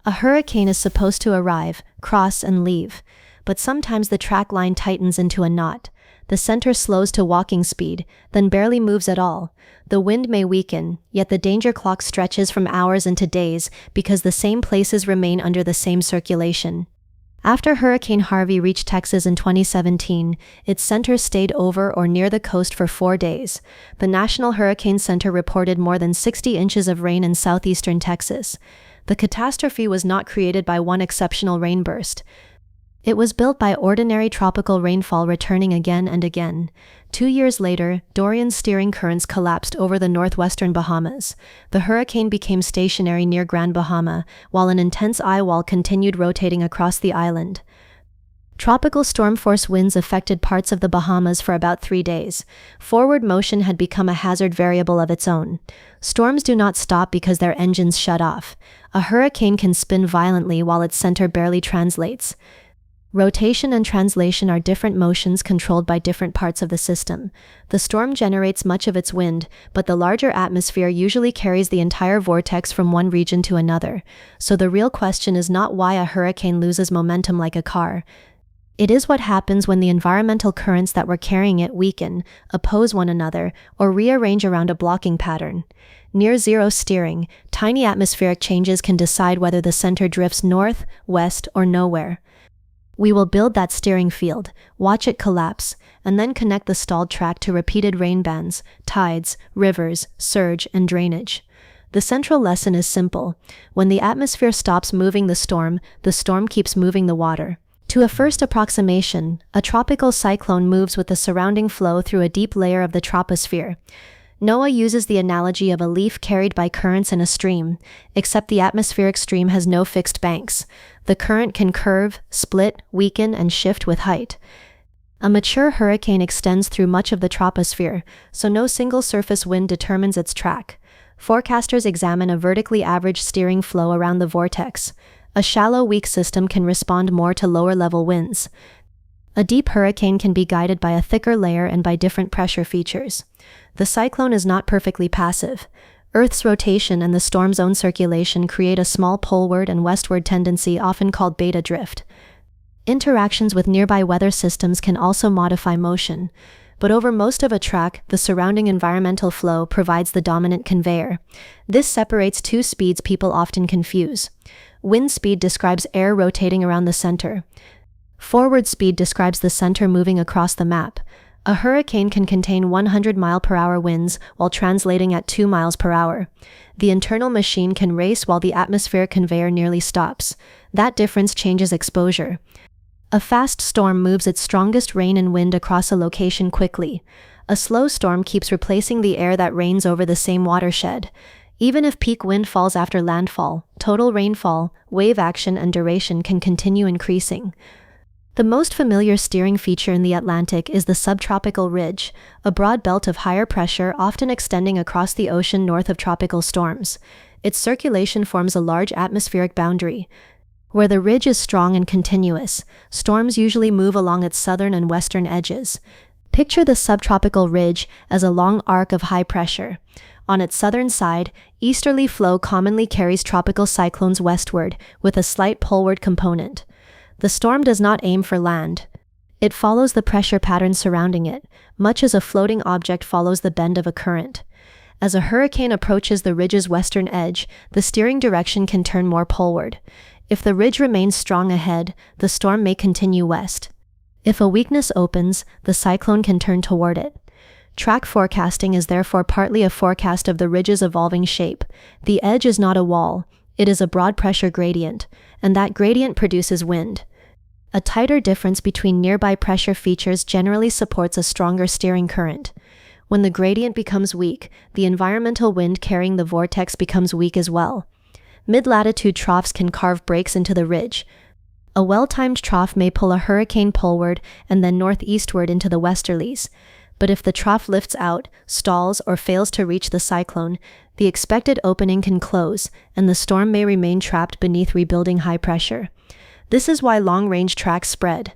A hurricane is supposed to arrive, cross, and leave, but sometimes the track line tightens into a knot. The center slows to walking speed, then barely moves at all. The wind may weaken, yet the danger clock stretches from hours into days because the same places remain under the same circulation. After Hurricane Harvey reached Texas in 2017, its center stayed over or near the coast for 4 days. The National Hurricane Center reported more than 60 inches of rain in southeastern Texas. The catastrophe was not created by one exceptional rainburst. It was built by ordinary tropical rainfall returning again and again. 2 years later, Dorian's steering currents collapsed over the northwestern Bahamas. The hurricane became stationary near Grand Bahama, while an intense eye wall continued rotating across the island. Tropical storm force winds affected parts of the Bahamas for about 3 days. Forward motion had become a hazard variable of its own. Storms do not stop because their engines shut off. A hurricane can spin violently while its center barely translates. Rotation and translation are different motions controlled by different parts of the system. The storm generates much of its wind, but the larger atmosphere usually carries the entire vortex from one region to another. So the real question is not why a hurricane loses momentum like a car. It is what happens when the environmental currents that were carrying it weaken, oppose one another, or rearrange around a blocking pattern. Near zero steering, tiny atmospheric changes can decide whether the center drifts north, west, or nowhere. We will build that steering field, watch it collapse, and then connect the stalled track to repeated rainbands, tides, rivers, surge, and drainage. The central lesson is simple. When the atmosphere stops moving the storm keeps moving the water. To a first approximation, a tropical cyclone moves with the surrounding flow through a deep layer of the troposphere. NOAA uses the analogy of a leaf carried by currents in a stream, except the atmospheric stream has no fixed banks. The current can curve, split, weaken, and shift with height. A mature hurricane extends through much of the troposphere, so no single surface wind determines its track. Forecasters examine a vertically averaged steering flow around the vortex. A shallow, weak system can respond more to lower-level winds. A deep hurricane can be guided by a thicker layer and by different pressure features. The cyclone is not perfectly passive. Earth's rotation and the storm's own circulation create a small poleward and westward tendency often called beta drift. Interactions with nearby weather systems can also modify motion, but over most of a track, the surrounding environmental flow provides the dominant conveyor. This separates two speeds people often confuse. Wind speed describes air rotating around the center. Forward speed describes the center moving across the map. A hurricane can contain 100-mile-per-hour winds while translating at 2 miles per hour. The internal machine can race while the atmospheric conveyor nearly stops. That difference changes exposure. A fast storm moves its strongest rain and wind across a location quickly. A slow storm keeps replacing the air that rains over the same watershed. Even if peak wind falls after landfall, total rainfall, wave action, and duration can continue increasing. The most familiar steering feature in the Atlantic is the subtropical ridge, a broad belt of higher pressure often extending across the ocean north of tropical storms. Its circulation forms a large atmospheric boundary. Where the ridge is strong and continuous, storms usually move along its southern and western edges. Picture the subtropical ridge as a long arc of high pressure. On its southern side, easterly flow commonly carries tropical cyclones westward, with a slight poleward component. The storm does not aim for land. It follows the pressure pattern surrounding it, much as a floating object follows the bend of a current. As a hurricane approaches the ridge's western edge, the steering direction can turn more poleward. If the ridge remains strong ahead, the storm may continue west. If a weakness opens, the cyclone can turn toward it. Track forecasting is therefore partly a forecast of the ridge's evolving shape. The edge is not a wall. It is a broad pressure gradient, and that gradient produces wind. A tighter difference between nearby pressure features generally supports a stronger steering current. When the gradient becomes weak, the environmental wind carrying the vortex becomes weak as well. Mid-latitude troughs can carve breaks into the ridge. A well-timed trough may pull a hurricane poleward and then northeastward into the westerlies. But if the trough lifts out, stalls, or fails to reach the cyclone, the expected opening can close, and the storm may remain trapped beneath rebuilding high pressure. This is why long-range tracks spread.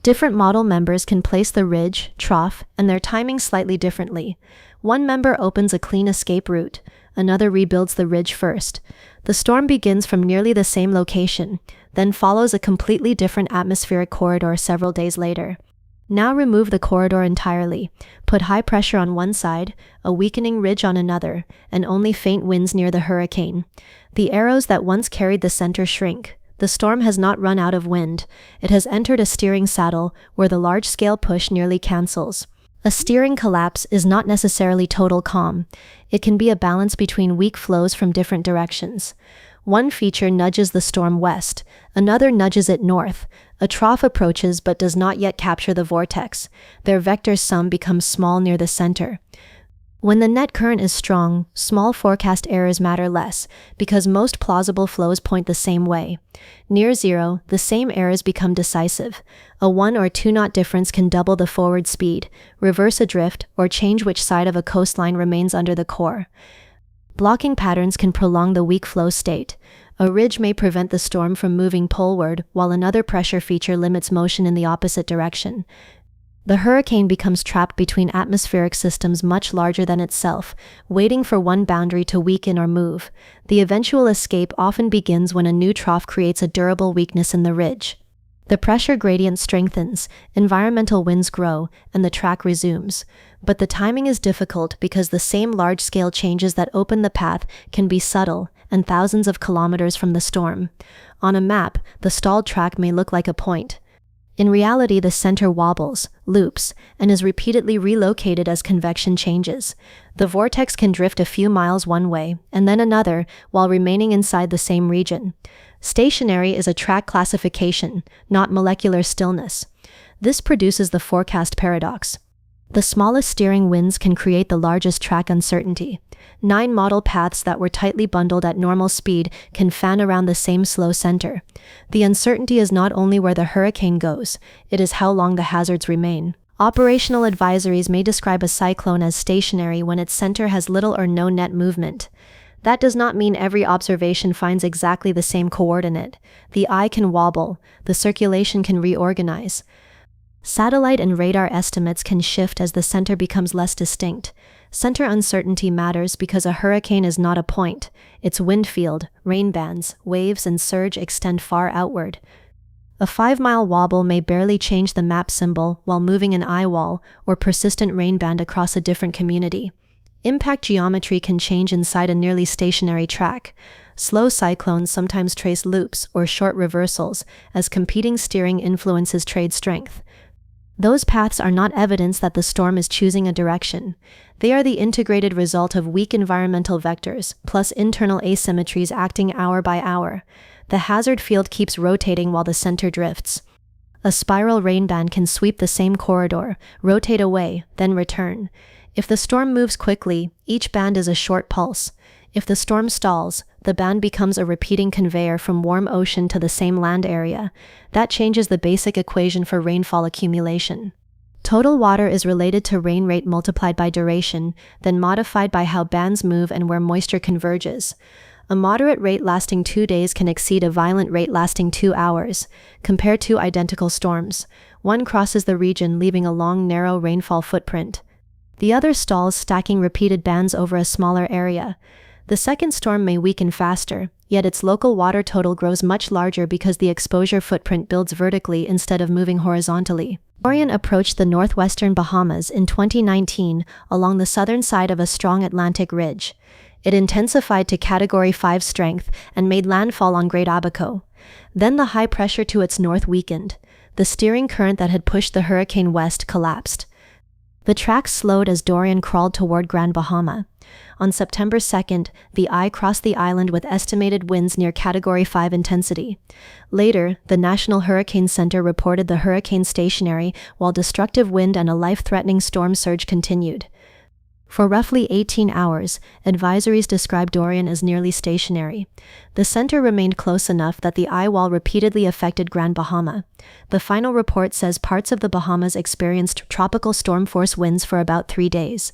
Different model members can place the ridge, trough, and their timing slightly differently. One member opens a clean escape route. another rebuilds the ridge first. The storm begins from nearly the same location, then follows a completely different atmospheric corridor several days later. Now remove the corridor entirely, put high pressure on one side, a weakening ridge on another, and only faint winds near the hurricane. The arrows that once carried the center shrink. The storm has not run out of wind. It has entered a steering saddle where the large-scale push nearly cancels. A steering collapse is not necessarily total calm. It can be a balance between weak flows from different directions. One feature nudges the storm west, another nudges it north. A trough approaches but does not yet capture the vortex. Their vector sum becomes small near the center. When the net current is strong, small forecast errors matter less, because most plausible flows point the same way. Near zero, the same errors become decisive. A 1 or 2 knot difference can double the forward speed, reverse a drift, or change which side of a coastline remains under the core. Blocking patterns can prolong the weak flow state. A ridge may prevent the storm from moving poleward, while another pressure feature limits motion in the opposite direction. The hurricane becomes trapped between atmospheric systems much larger than itself, waiting for one boundary to weaken or move. The eventual escape often begins when a new trough creates a durable weakness in the ridge. The pressure gradient strengthens, environmental winds grow, and the track resumes. But the timing is difficult because the same large-scale changes that open the path can be subtle and thousands of kilometers from the storm. On a map, the stalled track may look like a point. In reality, the center wobbles, loops, and is repeatedly relocated as convection changes. The vortex can drift a few miles one way, and then another, while remaining inside the same region. Stationary is a track classification, not molecular stillness. This produces the forecast paradox. The smallest steering winds can create the largest track uncertainty. 9 model paths that were tightly bundled at normal speed can fan around the same slow center. The uncertainty is not only where the hurricane goes, it is how long the hazards remain. Operational advisories may describe a cyclone as stationary when its center has little or no net movement. That does not mean every observation finds exactly the same coordinate. The eye can wobble, the circulation can reorganize. Satellite and radar estimates can shift as the center becomes less distinct. Center uncertainty matters because a hurricane is not a point. Its wind field, rain bands, waves, and surge extend far outward. A 5-mile wobble may barely change the map symbol while moving an eye wall or persistent rain band across a different community. Impact geometry can change inside a nearly stationary track. Slow cyclones sometimes trace loops or short reversals as competing steering influences trade strength. Those paths are not evidence that the storm is choosing a direction. They are the integrated result of weak environmental vectors, plus internal asymmetries acting hour by hour. The hazard field keeps rotating while the center drifts. A spiral rain band can sweep the same corridor, rotate away, then return. If the storm moves quickly, each band is a short pulse. If the storm stalls, the band becomes a repeating conveyor from warm ocean to the same land area. That changes the basic equation for rainfall accumulation. Total water is related to rain rate multiplied by duration, then modified by how bands move and where moisture converges. A moderate rate lasting 2 days can exceed a violent rate lasting 2 hours. Compare 2 identical storms. One crosses the region, leaving a long, narrow rainfall footprint. The other stalls, stacking repeated bands over a smaller area. The second storm may weaken faster, yet its local water total grows much larger because the exposure footprint builds vertically instead of moving horizontally. Dorian approached the northwestern Bahamas in 2019 along the southern side of a strong Atlantic ridge. It intensified to Category 5 strength and made landfall on Great Abaco. Then the high pressure to its north weakened. The steering current that had pushed the hurricane west collapsed. The track slowed as Dorian crawled toward Grand Bahama. On September 2nd, the eye crossed the island with estimated winds near Category 5 intensity. Later, the National Hurricane Center reported the hurricane stationary while destructive wind and a life-threatening storm surge continued. For roughly 18 hours, advisories described Dorian as nearly stationary. The center remained close enough that the eye wall repeatedly affected Grand Bahama. The final report says parts of the Bahamas experienced tropical storm force winds for about 3 days.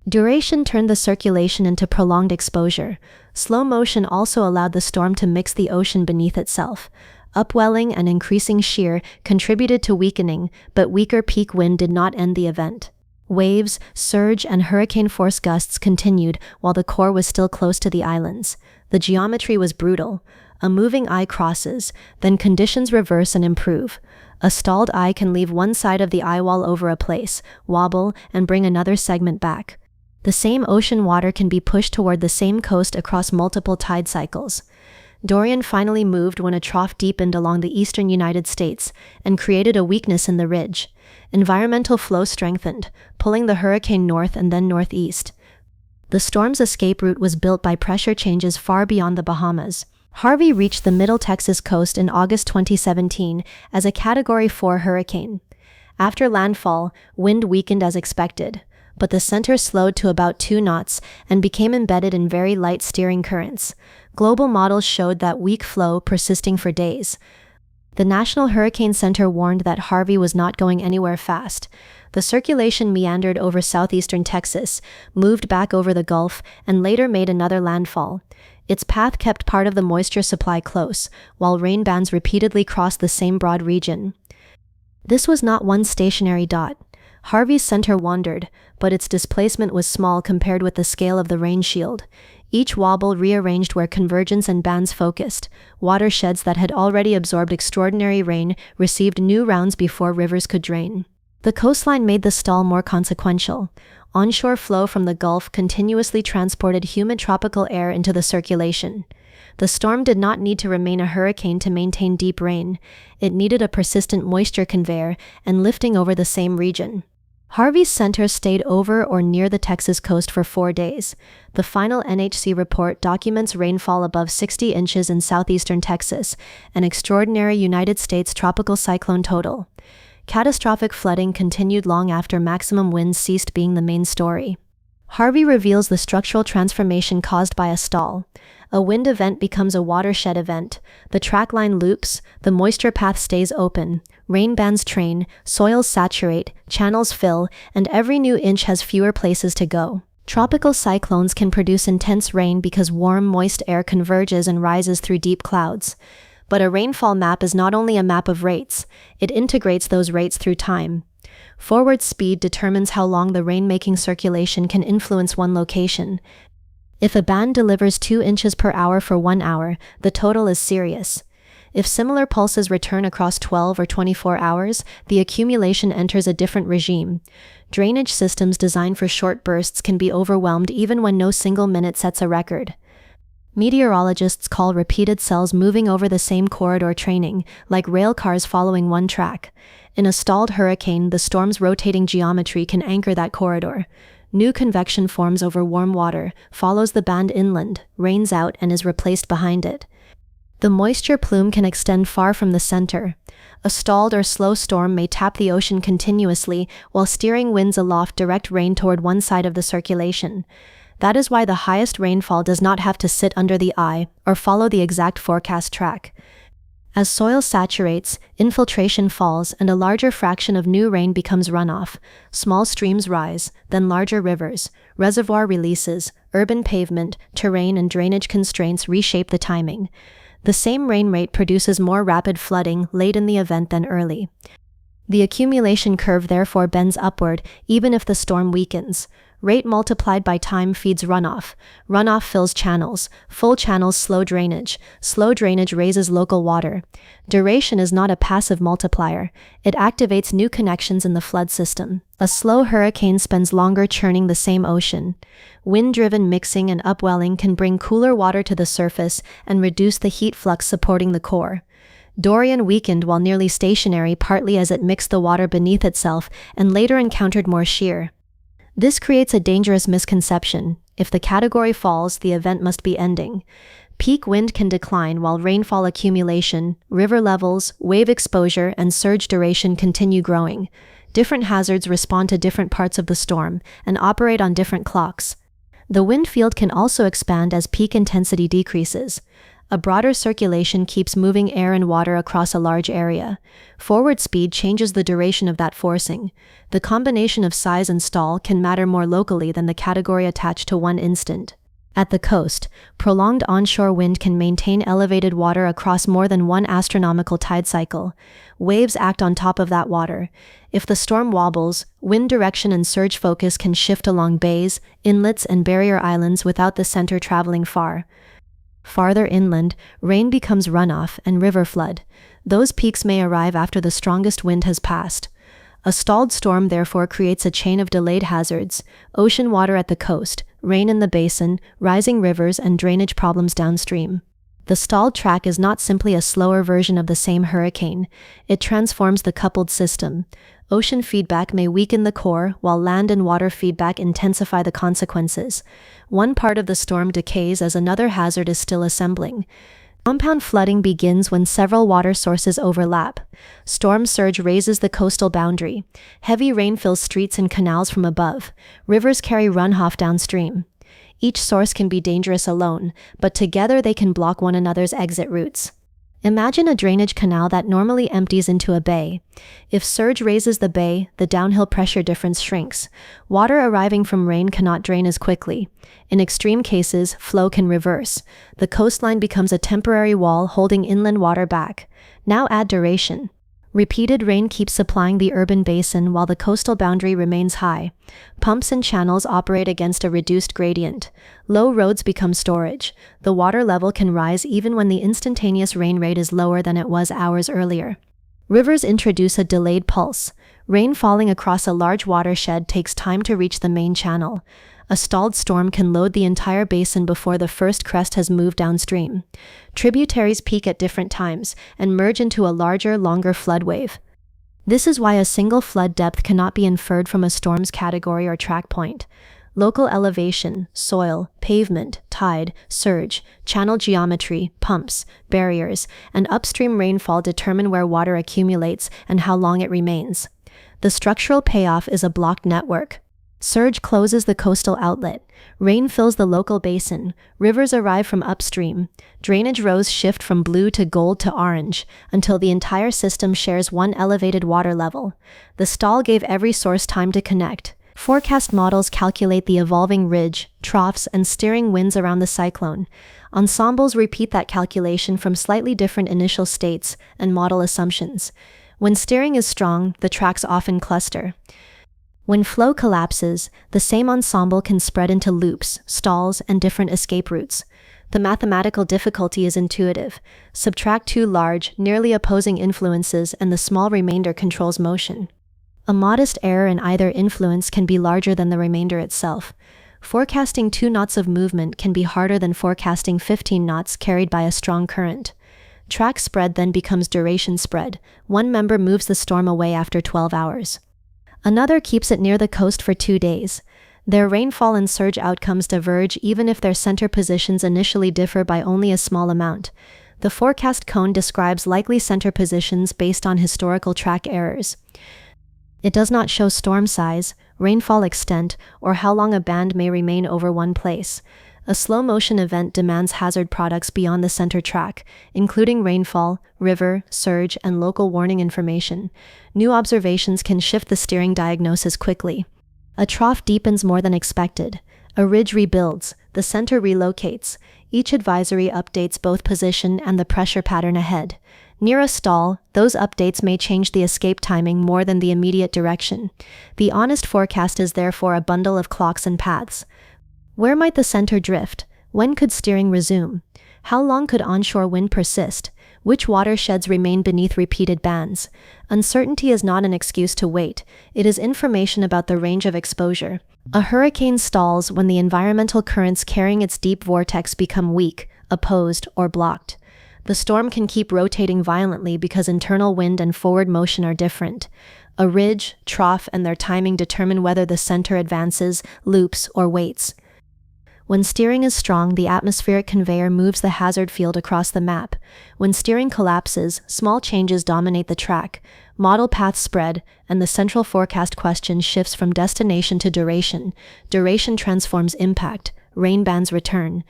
Duration turned the circulation into prolonged exposure. Slow motion also allowed the storm to mix the ocean beneath itself. Upwelling and increasing shear contributed to weakening, but weaker peak wind did not end the event. Waves, surge, and hurricane-force gusts continued while the core was still close to the islands. The geometry was brutal. A moving eye crosses, then conditions reverse and improve. A stalled eye can leave one side of the eye wall over a place, wobble, and bring another segment back. The same ocean water can be pushed toward the same coast across multiple tide cycles. Dorian finally moved when a trough deepened along the eastern United States and created a weakness in the ridge. Environmental flow strengthened, pulling the hurricane north and then northeast. The storm's escape route was built by pressure changes far beyond the Bahamas. Harvey reached the middle Texas coast in August 2017 as a Category 4 hurricane. After landfall, wind weakened as expected, but the center slowed to about 2 knots and became embedded in very light steering currents. Global models showed that weak flow persisting for days. The National Hurricane Center warned that Harvey was not going anywhere fast. The circulation meandered over southeastern Texas, moved back over the Gulf, and later made another landfall. Its path kept part of the moisture supply close, while rainbands repeatedly crossed the same broad region. This was not one stationary dot. Harvey's center wandered, but its displacement was small compared with the scale of the rain shield. Each wobble rearranged where convergence and bands focused. Watersheds that had already absorbed extraordinary rain received new rounds before rivers could drain. The coastline made the stall more consequential. Onshore flow from the Gulf continuously transported humid tropical air into the circulation. The storm did not need to remain a hurricane to maintain deep rain. It needed a persistent moisture conveyor and lifting over the same region. Harvey's center stayed over or near the Texas coast for 4 days. The final NHC report documents rainfall above 60 inches in southeastern Texas, an extraordinary United States tropical cyclone total. Catastrophic flooding continued long after maximum winds ceased being the main story. Harvey reveals the structural transformation caused by a stall. A wind event becomes a watershed event. The track line loops, the moisture path stays open, rain bands train, soils saturate, channels fill, and every new inch has fewer places to go. Tropical cyclones can produce intense rain because warm, moist air converges and rises through deep clouds. But a rainfall map is not only a map of rates, it integrates those rates through time. Forward speed determines how long the rain-making circulation can influence one location. If a band delivers 2 inches per hour for 1 hour, the total is serious. If similar pulses return across 12 or 24 hours, the accumulation enters a different regime. Drainage systems designed for short bursts can be overwhelmed even when no single minute sets a record. Meteorologists call repeated cells moving over the same corridor training, like rail cars following one track. In a stalled hurricane, the storm's rotating geometry can anchor that corridor. New convection forms over warm water, follows the band inland, rains out, and is replaced behind it. The moisture plume can extend far from the center. A stalled or slow storm may tap the ocean continuously, while steering winds aloft direct rain toward one side of the circulation. That is why the highest rainfall does not have to sit under the eye or follow the exact forecast track. As soil saturates, infiltration falls, and a larger fraction of new rain becomes runoff. Small streams rise, then larger rivers, reservoir releases, urban pavement, terrain, and drainage constraints reshape the timing. The same rain rate produces more rapid flooding late in the event than early. The accumulation curve therefore bends upward, even if the storm weakens. Rate multiplied by time feeds runoff. Runoff fills channels. Full channels slow drainage. Slow drainage raises local water. Duration is not a passive multiplier. It activates new connections in the flood system. A slow hurricane spends longer churning the same ocean. Wind-driven mixing and upwelling can bring cooler water to the surface and reduce the heat flux supporting the core. Dorian weakened while nearly stationary, partly as it mixed the water beneath itself and later encountered more shear. This creates a dangerous misconception. If the category falls, the event must be ending. Peak wind can decline while rainfall accumulation, river levels, wave exposure, and surge duration continue growing. Different hazards respond to different parts of the storm and operate on different clocks. The wind field can also expand as peak intensity decreases. A broader circulation keeps moving air and water across a large area. Forward speed changes the duration of that forcing. The combination of size and stall can matter more locally than the category attached to one instant. At the coast, prolonged onshore wind can maintain elevated water across more than one astronomical tide cycle. Waves act on top of that water. If the storm wobbles, wind direction and surge focus can shift along bays, inlets, and barrier islands without the center traveling far. Farther inland, rain becomes runoff and river flood. Those peaks may arrive after the strongest wind has passed. A stalled storm therefore creates a chain of delayed hazards: ocean water at the coast, rain in the basin, rising rivers, and drainage problems downstream. The stalled track is not simply a slower version of the same hurricane. It transforms the coupled system. Ocean feedback may weaken the core, while land and water feedback intensify the consequences. One part of the storm decays as another hazard is still assembling. Compound flooding begins when several water sources overlap. Storm surge raises the coastal boundary. Heavy rain fills streets and canals from above. Rivers carry runoff downstream. Each source can be dangerous alone, but together they can block one another's exit routes. Imagine a drainage canal that normally empties into a bay. If surge raises the bay, the downhill pressure difference shrinks. Water arriving from rain cannot drain as quickly. In extreme cases, flow can reverse. The coastline becomes a temporary wall holding inland water back. Now add duration. Repeated rain keeps supplying the urban basin while the coastal boundary remains high. Pumps and channels operate against a reduced gradient. Low roads become storage. The water level can rise even when the instantaneous rain rate is lower than it was hours earlier. Rivers introduce a delayed pulse. Rain falling across a large watershed takes time to reach the main channel. A stalled storm can load the entire basin before the first crest has moved downstream. Tributaries peak at different times and merge into a larger, longer flood wave. This is why a single flood depth cannot be inferred from a storm's category or track point. Local elevation, soil, pavement, tide, surge, channel geometry, pumps, barriers, and upstream rainfall determine where water accumulates and how long it remains. The structural payoff is a blocked network. Surge closes the coastal outlet. Rain fills the local basin. Rivers arrive from upstream. Drainage rows shift from blue to gold to orange until the entire system shares one elevated water level. The stall gave every source time to connect. Forecast models calculate the evolving ridge, troughs, and steering winds around the cyclone. Ensembles repeat that calculation from slightly different initial states and model assumptions. When steering is strong, the tracks often cluster. When flow collapses, the same ensemble can spread into loops, stalls, and different escape routes. The mathematical difficulty is intuitive. Subtract two large, nearly opposing influences and the small remainder controls motion. A modest error in either influence can be larger than the remainder itself. Forecasting 2 knots of movement can be harder than forecasting 15 knots carried by a strong current. Track spread then becomes duration spread. One member moves the storm away after 12 hours. Another keeps it near the coast for 2 days. Their rainfall and surge outcomes diverge even if their center positions initially differ by only a small amount. The forecast cone describes likely center positions based on historical track errors. It does not show storm size, rainfall extent, or how long a band may remain over one place. A slow-motion event demands hazard products beyond the center track, including rainfall, river, surge, and local warning information. New observations can shift the steering diagnosis quickly. A trough deepens more than expected. A ridge rebuilds. The center relocates. Each advisory updates both position and the pressure pattern ahead. Near a stall, those updates may change the escape timing more than the immediate direction. The honest forecast is therefore a bundle of clocks and paths. Where might the center drift? When could steering resume? How long could onshore wind persist? Which watersheds remain beneath repeated bands? Uncertainty is not an excuse to wait. It is information about the range of exposure. A hurricane stalls when the environmental currents carrying its deep vortex become weak, opposed, or blocked. The storm can keep rotating violently because internal wind and forward motion are different. A ridge, trough, and their timing determine whether the center advances, loops, or waits. When steering is strong, the atmospheric conveyor moves the hazard field across the map. When steering collapses, small changes dominate the track. Model paths spread, and the central forecast question shifts from destination to duration. Duration transforms impact. Rainbands return.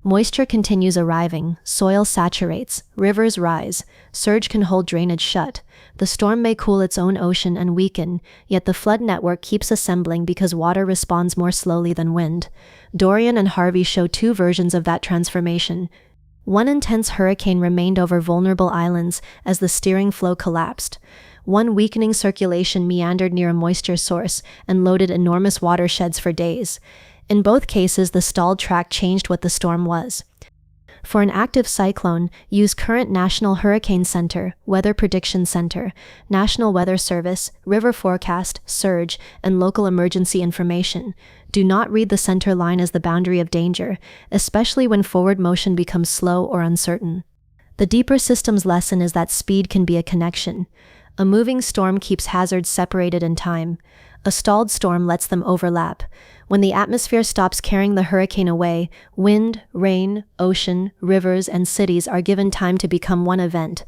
Moisture continues arriving, soil saturates, rivers rise, surge can hold drainage shut. The storm may cool its own ocean and weaken, yet the flood network keeps assembling because water responds more slowly than wind. Dorian and Harvey show two versions of that transformation. One intense hurricane remained over vulnerable islands as the steering flow collapsed. One weakening circulation meandered near a moisture source and loaded enormous watersheds for days. In both cases, the stalled track changed what the storm was. For an active cyclone, use current National Hurricane Center, Weather Prediction Center, National Weather Service, river forecast, surge, and local emergency information. Do not read the center line as the boundary of danger, especially when forward motion becomes slow or uncertain. The deeper system's lesson is that speed can be a connection. A moving storm keeps hazards separated in time. A stalled storm lets them overlap. When the atmosphere stops carrying the hurricane away, wind, rain, ocean, rivers, and cities are given time to become one event.